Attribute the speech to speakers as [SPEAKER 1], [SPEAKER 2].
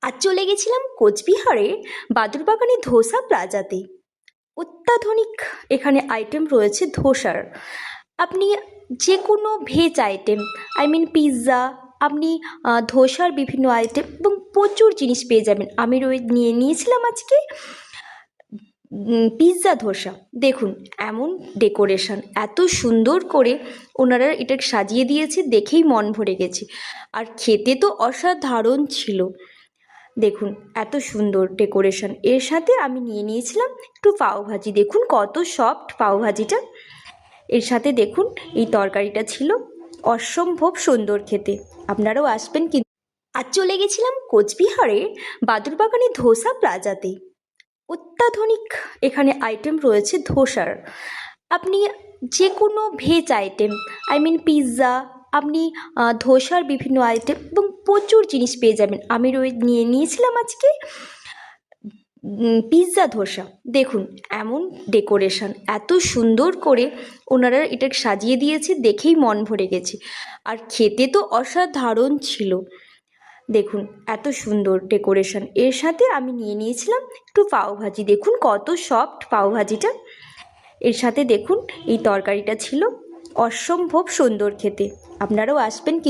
[SPEAKER 1] আজ চলে গেছিলাম কোচবিহারের বাদুরবাগানে ধোসা প্লাজাতে। অত্যাধুনিক এখানে আইটেম রয়েছে ধোসার। আপনি যে কোনো ভেজ আইটেম, পিৎজা, আপনি ধোসার বিভিন্ন আইটেম এবং প্রচুর জিনিস পেয়ে যাবেন। আমি নিয়েছিলাম আজকে পিৎজা ধোসা। দেখুন, এমন ডেকোরেশন, এত সুন্দর করে ওনারা এটা সাজিয়ে দিয়েছে, দেখেই মন ভরে গেছে। আর খেতে তো অসাধারণ ছিল। দেখুন, এত সুন্দর ডেকোরেশন। এর সাথে আমি নিয়েছিলাম একটু পাওভাজি। দেখুন কত সফট পাওভাজিটা। এর সাথে দেখুন এই তরকারিটা ছিল অসম্ভব সুন্দর খেতে। আপনারাও আসবেন। কিন্তু আজ চলে গেছিলাম কোচবিহারের বাদুরবাগানে ধোসা প্লাজাতে। অত্যাধুনিক এখানে আইটেম রয়েছে ধোসার। আপনি যে কোনো ভেজ আইটেম, পিৎজা, আপনি ধোসার বিভিন্ন আইটেম এবং প্রচুর জিনিস পেয়ে যাবেন। আমি নিয়েছিলাম আজকে পিৎজা ধোসা। দেখুন, এমন ডেকোরেশন, এত সুন্দর করে ওনারা এটা সাজিয়ে দিয়েছে, দেখেই মন ভরে গেছে। আর খেতে তো অসাধারণ ছিল। দেখুন, এত সুন্দর ডেকোরেশন। এর সাথে আমি নিয়েছিলাম একটু পাওভাজি। দেখুন কত সফট পাওভাজিটা। এর সাথে দেখুন এই তরকারিটা ছিল অসম্ভব সুন্দর খেতে। আপনারাও আসবেন। কিন্তু